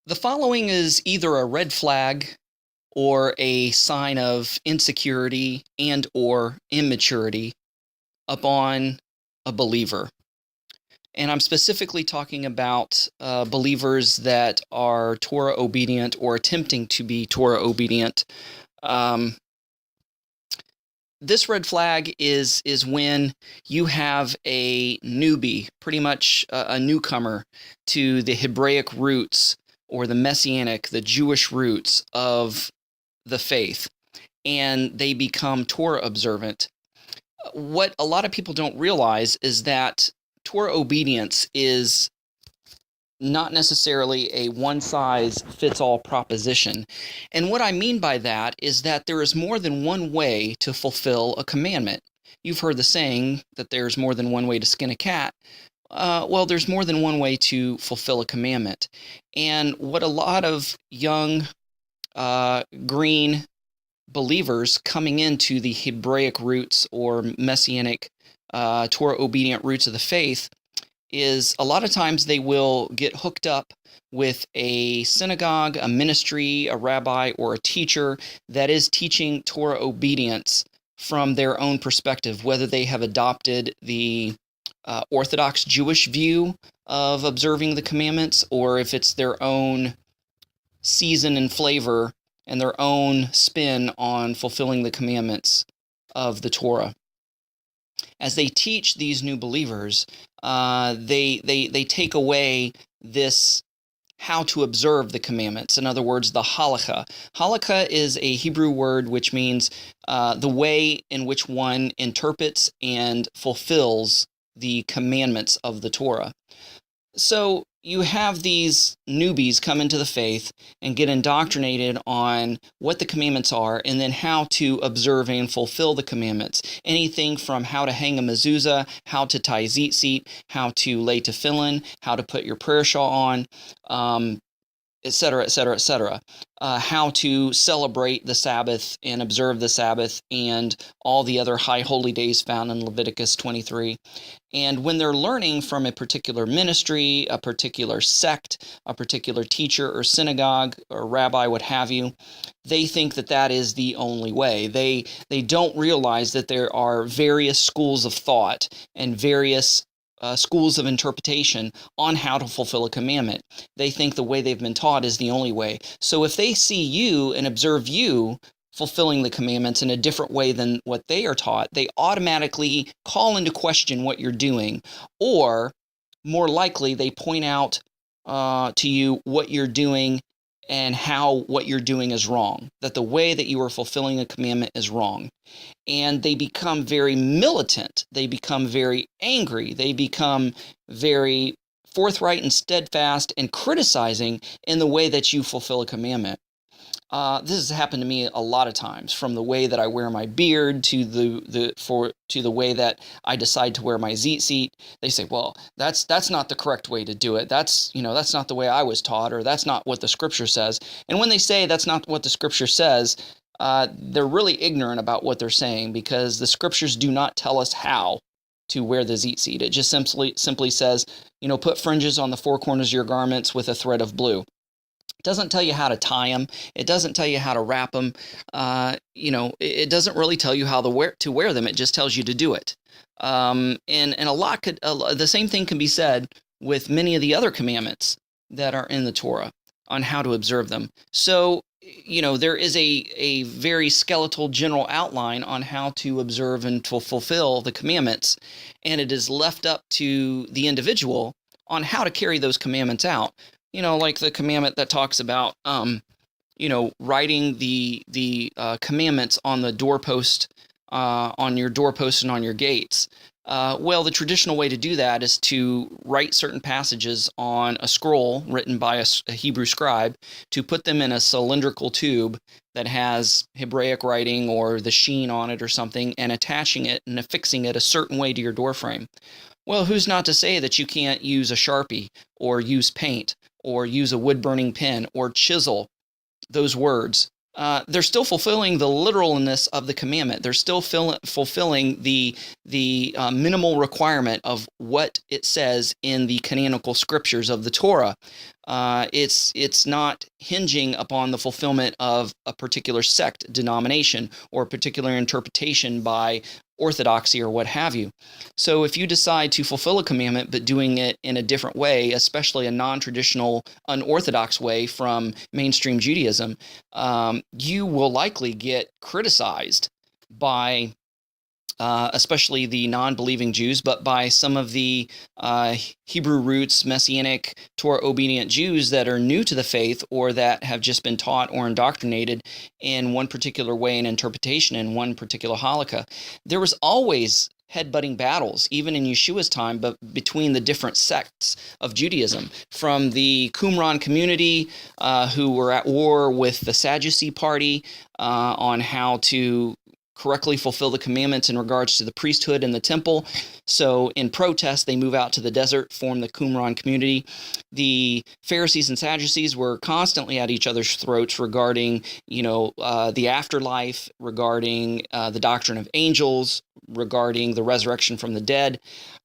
The following is either a red flag or a sign of insecurity and or immaturity upon a believer. And I'm specifically talking about believers that are Torah obedient or attempting to be Torah obedient. Um, this red flag is when you have a newbie, pretty much a newcomer to the Hebraic roots or the Messianic, the Jewish roots of the faith, and they become Torah observant. What a lot of people don't realize is that Torah obedience is not necessarily a one-size-fits-all proposition. And what I mean by that is that there is more than one way to fulfill a commandment. You've heard the saying that there's more than one way to skin a cat. Well, there's more than one way to fulfill a commandment. And what a lot of young green believers coming into the Hebraic roots or Messianic Torah obedient roots of the faith is a lot of times they will get hooked up with a synagogue, a ministry, a rabbi, or a teacher that is teaching Torah obedience from their own perspective, whether they have adopted the Orthodox Jewish view of observing the commandments or if it's their own season and flavor and their own spin on fulfilling the commandments of the Torah. As they teach these new believers, they take away this how to observe the commandments. In other words, the halacha. Halacha is a Hebrew word which means the way in which one interprets and fulfills the commandments of the Torah. So you have these newbies come into the faith and get indoctrinated on what the commandments are and then how to observe and fulfill the commandments. Anything from how to hang a mezuzah, how to tie tzitzit, how to lay tefillin, how to put your prayer shawl on, etc., etc., etc. How to celebrate the Sabbath and observe the Sabbath and all the other high holy days found in Leviticus 23. And when they're learning from a particular ministry, a particular sect, a particular teacher or synagogue or rabbi, what have you, they think that that is the only way. They don't realize that there are various schools of thought and various schools of interpretation on how to fulfill a commandment. They think the way they've been taught is the only way. So if they see you and observe you fulfilling the commandments in a different way than what they are taught, they automatically call into question what you're doing, or more likely they point out to you what you're doing and how what you're doing is wrong, that the way that you are fulfilling a commandment is wrong. And they become very militant. They become very angry. They become very forthright and steadfast and criticizing in the way that you fulfill a commandment. This has happened to me a lot of times, from the way that I wear my beard to the way that I decide to wear my tzitzit. They say, "Well, that's not the correct way to do it. That's not the way I was taught, or that's not what the Scripture says." And when they say that's not what the Scripture says, they're really ignorant about what they're saying, because the Scriptures do not tell us how to wear the tzitzit. It just simply says, put fringes on the four corners of your garments with a thread of blue. It doesn't tell you how to tie them. It doesn't tell you how to wrap them. It doesn't really tell you how to wear them. It just tells you to do it. And the same thing can be said with many of the other commandments that are in the Torah on how to observe them. So, there is a very skeletal general outline on how to observe and to fulfill the commandments, and it is left up to the individual on how to carry those commandments out. Like the commandment that talks about, writing the commandments on the doorpost, on your doorposts and on your gates. Well, the traditional way to do that is to write certain passages on a scroll written by a Hebrew scribe, to put them in a cylindrical tube that has Hebraic writing or the sheen on it or something, and attaching it and affixing it a certain way to your doorframe. Well, who's not to say that you can't use a Sharpie or use paint or use a wood-burning pen or chisel those words they're still fulfilling the literalness of the commandment. They're still fulfilling the minimal requirement of what it says in the canonical scriptures of the Torah. It's not hinging upon the fulfillment of a particular sect, denomination, or a particular interpretation by orthodoxy or what have you. So if you decide to fulfill a commandment but doing it in a different way, especially a non-traditional, unorthodox way from mainstream Judaism, you will likely get criticized by especially the non-believing Jews, but by some of the Hebrew roots, Messianic, Torah-obedient Jews that are new to the faith or that have just been taught or indoctrinated in one particular way in interpretation in one particular halakha. There was always headbutting battles, even in Yeshua's time, but between the different sects of Judaism, from the Qumran community who were at war with the Sadducee party on how to correctly fulfill the commandments in regards to the priesthood and the temple. So in protest, they move out to the desert, form the Qumran community. The Pharisees and Sadducees were constantly at each other's throats regarding, the afterlife, regarding the doctrine of angels, regarding the resurrection from the dead.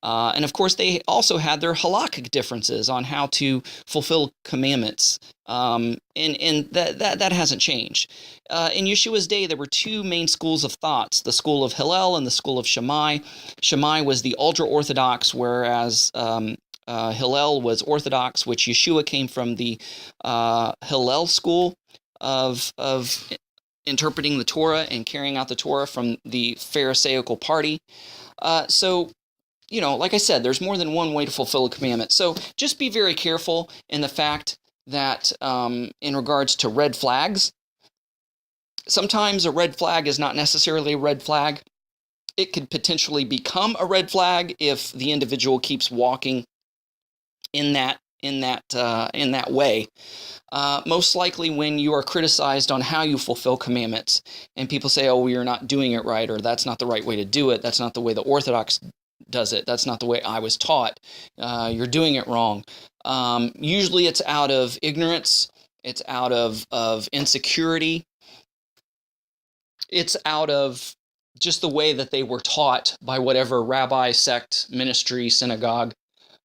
And of course, they also had their halakhic differences on how to fulfill commandments. And that hasn't changed. In Yeshua's day, there were two main schools of thoughts, the school of Hillel and the school of Shammai. Shammai was the ultra-Orthodox, whereas Hillel was Orthodox, which Yeshua came from the Hillel school of interpreting the Torah and carrying out the Torah from the Pharisaical party. So, like I said, there's more than one way to fulfill a commandment. So just be very careful in the fact that in regards to red flags, sometimes a red flag is not necessarily a red flag. It could potentially become a red flag if the individual keeps walking in that way. Most likely when you are criticized on how you fulfill commandments and people say, oh, well, you're not doing it right, or that's not the right way to do it. That's not the way the Orthodox does it. That's not the way I was taught. You're doing it wrong. Usually it's out of ignorance. It's out of insecurity. It's out of just the way that they were taught by whatever rabbi, sect, ministry, synagogue,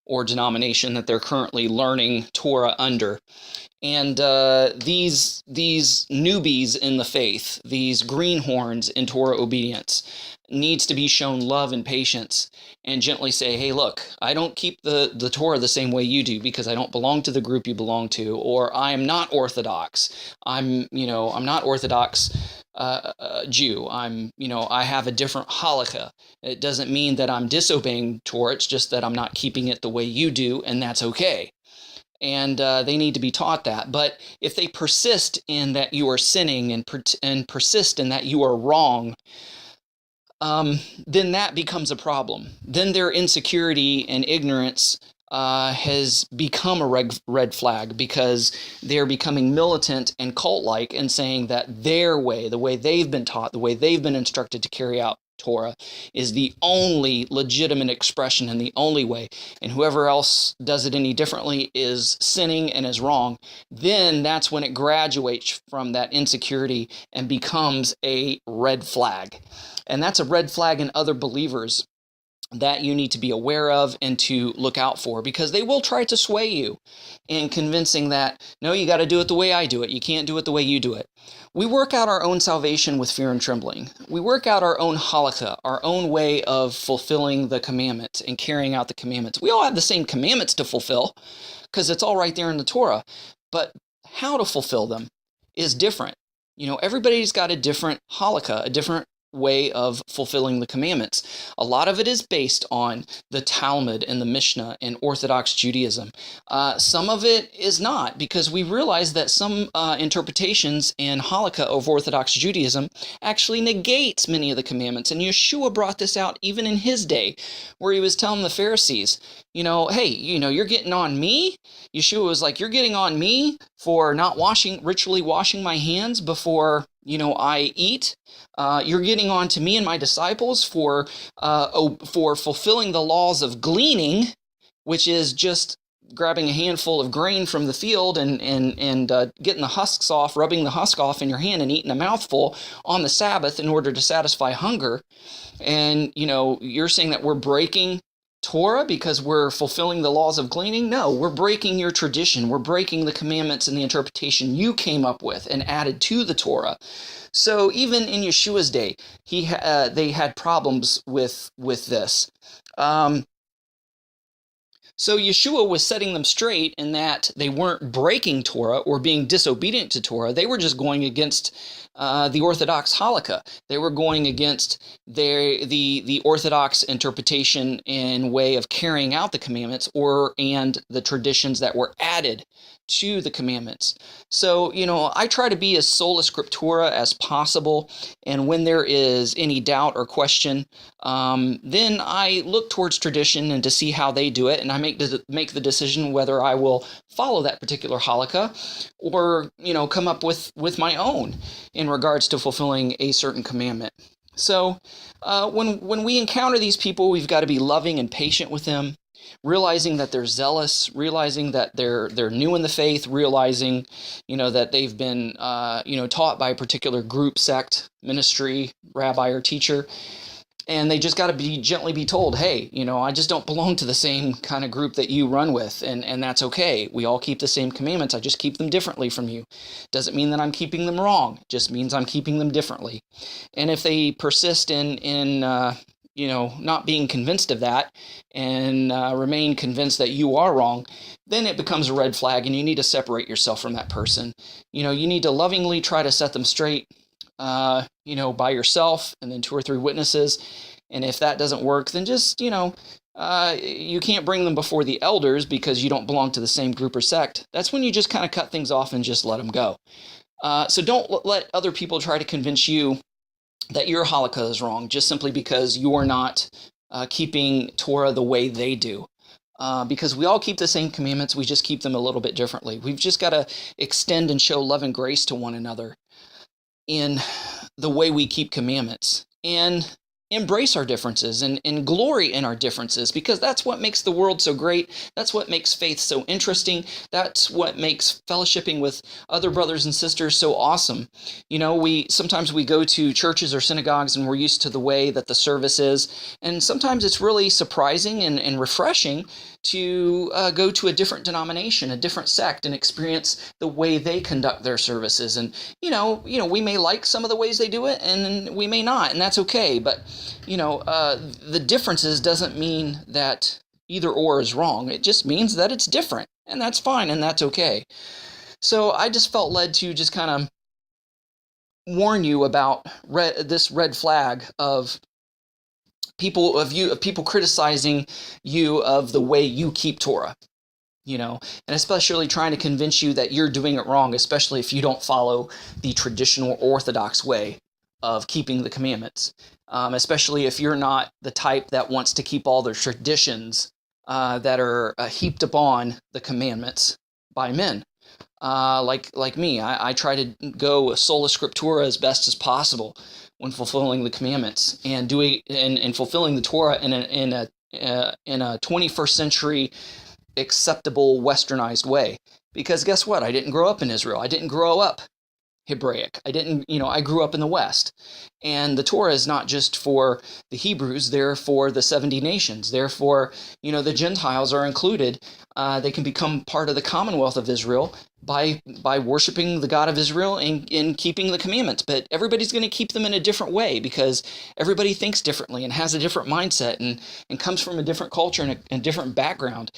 or denomination that they're currently learning Torah under. And these newbies in the faith, these greenhorns in Torah obedience, needs to be shown love and patience and gently say, hey, look, I don't keep the Torah the same way you do because I don't belong to the group you belong to, or I am not Orthodox. I'm not Orthodox Jew. I have a different halakha. It doesn't mean that I'm disobeying Torah. It's just that I'm not keeping it the way you do, and that's okay. And they need to be taught that. But if they persist in that you are sinning and persist in that you are wrong, then that becomes a problem. Then their insecurity and ignorance has become a red flag because they're becoming militant and cult-like and saying that their way, the way they've been taught, the way they've been instructed to carry out Torah, is the only legitimate expression and the only way, and whoever else does it any differently is sinning and is wrong. Then that's when it graduates from that insecurity and becomes a red flag. And that's a red flag in other believers that you need to be aware of and to look out for, because they will try to sway you in convincing that, no, you got to do it the way I do it. You can't do it the way you do it. We work out our own salvation with fear and trembling. We work out our own halakha, our own way of fulfilling the commandments and carrying out the commandments. We all have the same commandments to fulfill because it's all right there in the Torah, but how to fulfill them is different. Everybody's got a different halakha, a different way of fulfilling the commandments. A lot of it is based on the Talmud and the Mishnah and Orthodox Judaism. Some of it is not, because we realize that some interpretations and halakha of Orthodox Judaism actually negates many of the commandments. And Yeshua brought this out even in his day, where he was telling the Pharisees, hey, you're getting on me. Yeshua was like, you're getting on me for not ritually washing my hands before I eat. You're getting on to me and my disciples for fulfilling the laws of gleaning, which is just grabbing a handful of grain from the field and getting the husks off, rubbing the husk off in your hand and eating a mouthful on the Sabbath in order to satisfy hunger. And, you're saying that we're breaking Torah because we're fulfilling the laws of gleaning? No, we're breaking your tradition. We're breaking the commandments and the interpretation you came up with and added to the Torah. So even in Yeshua's day, they had problems with this. So Yeshua was setting them straight in that they weren't breaking Torah or being disobedient to Torah. They were just going against the Orthodox Halacha. They were going against the Orthodox interpretation and way of carrying out the commandments and the traditions that were added to the commandments. So, I try to be as sola scriptura as possible, and when there is any doubt or question, then I look towards tradition and to see how they do it, and I make the decision whether I will follow that particular halakha or, come up with my own in regards to fulfilling a certain commandment. So when we encounter these people, we've got to be loving and patient with them, realizing that they're zealous, realizing that they're new in the faith, realizing, that they've been, taught by a particular group, sect, ministry, rabbi, or teacher. And they just got to gently be told, hey, I just don't belong to the same kind of group that you run with, and that's okay. We all keep the same commandments. I just keep them differently from you. Doesn't mean that I'm keeping them wrong. It just means I'm keeping them differently. And if they persist in not being convinced of that and remain convinced that you are wrong, then it becomes a red flag, and you need to separate yourself from that person. You need to lovingly try to set them straight, by yourself and then 2 or 3 witnesses. And if that doesn't work, then just, you can't bring them before the elders because you don't belong to the same group or sect. That's when you just kind of cut things off and just let them go. So don't let other people try to convince you that your halakha is wrong just simply because you're not keeping Torah the way they do. Because we all keep the same commandments, we just keep them a little bit differently. We've just got to extend and show love and grace to one another in the way we keep commandments, and embrace our differences and glory in our differences, because that's what makes the world so great. That's what makes faith so interesting. That's what makes fellowshipping with other brothers and sisters so awesome. Sometimes we go to churches or synagogues and we're used to the way that the service is, and sometimes it's really surprising and refreshing to go to a different denomination, a different sect, and experience the way they conduct their services. And we may like some of the ways they do it, and we may not, and that's okay. But the differences doesn't mean that either or is wrong. It just means that it's different, and that's fine, and that's okay. So I just felt led to just kind of warn you about this red flag of people criticizing you of the way you keep Torah, and especially trying to convince you that you're doing it wrong, especially if you don't follow the traditional Orthodox way of keeping the commandments, especially if you're not the type that wants to keep all the traditions that are heaped upon the commandments by men. Like me, I try to go sola scriptura as best as possible when fulfilling the commandments and doing and fulfilling the Torah in a 21st century acceptable westernized way. Because guess what? I didn't grow up in Israel. I didn't grow up Hebraic. I grew up in the West. And the Torah is not just for the Hebrews, they're for the 70 nations. Therefore, the Gentiles are included. They can become part of the Commonwealth of Israel by worshiping the God of Israel and keeping the commandments. But everybody's going to keep them in a different way because everybody thinks differently and has a different mindset and comes from a different culture and a different background.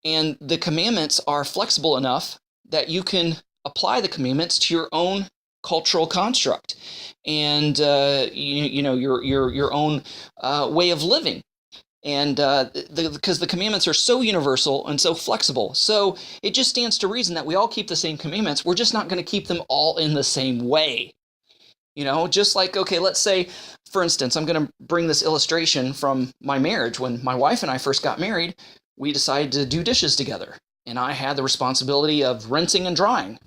And the commandments are flexible enough that you can apply the commandments to your own cultural construct and your own way of living. And because the commandments are so universal and so flexible. So it just stands to reason that we all keep the same commandments. We're just not going to keep them all in the same way. Just like, okay, let's say, for instance, I'm going to bring this illustration from my marriage. When my wife and I first got married, we decided to do dishes together. And I had the responsibility of rinsing and drying.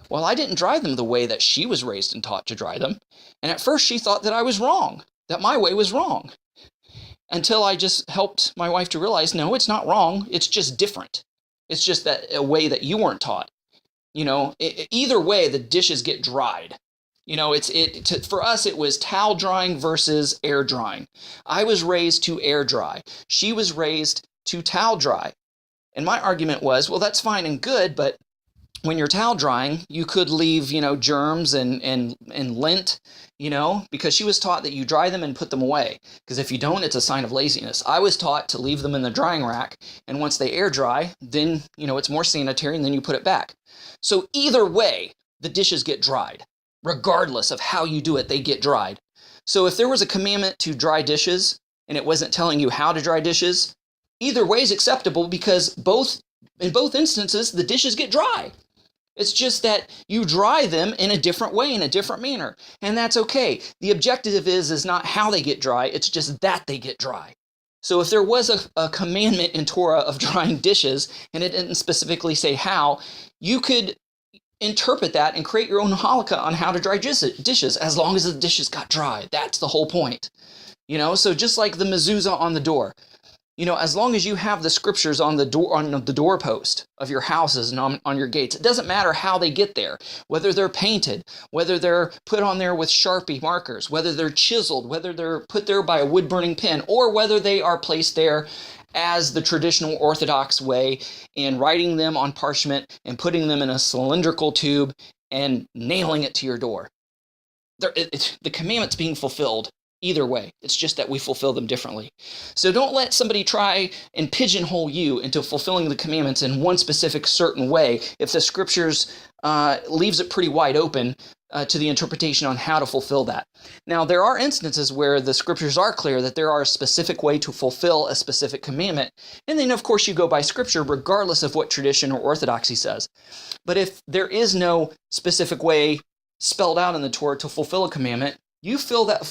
Well, I didn't dry them the way that she was raised and taught to dry them. And at first she thought that I was wrong, that my way was wrong. Until I just helped my wife to realize, no, it's not wrong. It's just different. It's just that a way that you weren't taught. Either way, the dishes get dried. For us, it was towel drying versus air drying. I was raised to air dry. She was raised to towel dry. And my argument was, well, that's fine and good, but when you're towel drying, you could leave, germs and lint, because she was taught that you dry them and put them away. Because if you don't, it's a sign of laziness. I was taught to leave them in the drying rack, and once they air dry, then, it's more sanitary, and then you put it back. So either way, the dishes get dried. Regardless of how you do it, they get dried. So if there was a commandment to dry dishes, and it wasn't telling you how to dry dishes, either way is acceptable, because in both instances, the dishes get dry. It's just that you dry them in a different way, in a different manner. And that's okay. The objective is not how they get dry, it's just that they get dry. So if there was a commandment in Torah of drying dishes, and it didn't specifically say how, you could interpret that and create your own halakha on how to dry dishes, as long as the dishes got dry. That's the whole point. So just like the mezuzah on the door, as long as you have the scriptures on the door, on the doorpost of your houses and on your gates, it doesn't matter how they get there, whether they're painted, whether they're put on there with Sharpie markers, whether they're chiseled, whether they're put there by a wood-burning pen, or whether they are placed there as the traditional Orthodox way, and writing them on parchment and putting them in a cylindrical tube and nailing it to your door. The commandment's being fulfilled either way. It's just that we fulfill them differently. So don't let somebody try and pigeonhole you into fulfilling the commandments in one specific certain way if the scriptures leaves it pretty wide open to the interpretation on how to fulfill that. Now, there are instances where the scriptures are clear that there are a specific way to fulfill a specific commandment, and then of course you go by scripture regardless of what tradition or orthodoxy says. But if there is no specific way spelled out in the Torah to fulfill a commandment, you can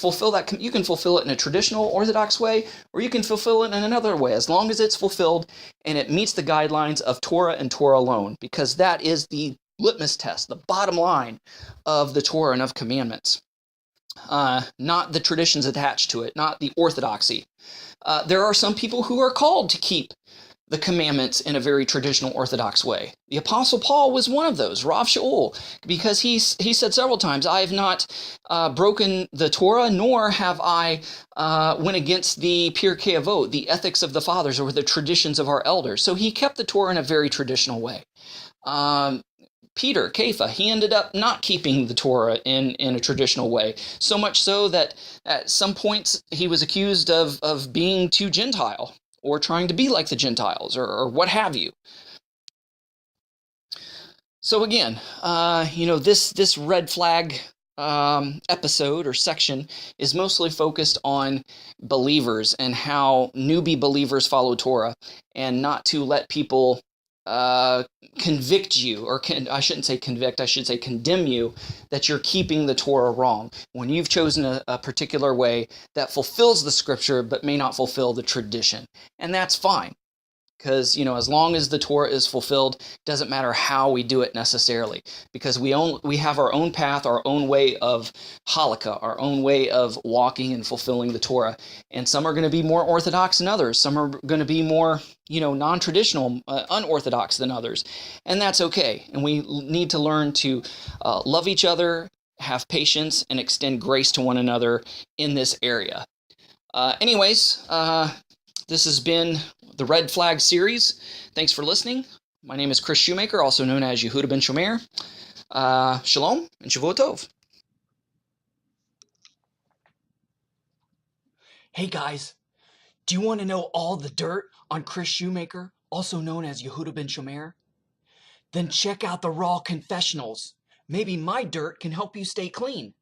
fulfill it in a traditional Orthodox way, or you can fulfill it in another way, as long as it's fulfilled and it meets the guidelines of Torah and Torah alone, because that is the litmus test, the bottom line of the Torah and of commandments. Not the traditions attached to it, not the orthodoxy. There are some people who are called to keep the commandments in a very traditional Orthodox way. The Apostle Paul was one of those, Rav Shaul, because he said several times, I have not broken the Torah, nor have I went against the Pirkei Avot, the ethics of the fathers, or the traditions of our elders. So he kept the Torah in a very traditional way. Peter, Kepha, he ended up not keeping the Torah in a traditional way, so much so that at some points he was accused of being too Gentile, or trying to be like the Gentiles, or what have you. So again, this red flag episode or section is mostly focused on believers and how newbie believers follow Torah, and not to let people convict you, or I shouldn't say convict, I should say condemn you, that you're keeping the Torah wrong, when you've chosen a particular way that fulfills the scripture but may not fulfill the tradition. And that's fine, because as long as the Torah is fulfilled, it doesn't matter how we do it necessarily, because we have our own path, our own way of halakha, our own way of walking and fulfilling the Torah. And some are going to be more orthodox than others. Some are going to be more non-traditional, unorthodox than others, and that's okay. And we need to learn to love each other, have patience, and extend grace to one another in this area. Anyways, this has been the Red Flag series. Thanks for listening. My name is Chris Shoemaker, also known as Yehuda ben Shomer. Shalom and Shavua Tov. Hey guys, do you want to know all the dirt on Chris Shoemaker, also known as Yehuda ben Shomer? Then check out the Raw Confessionals. Maybe my dirt can help you stay clean.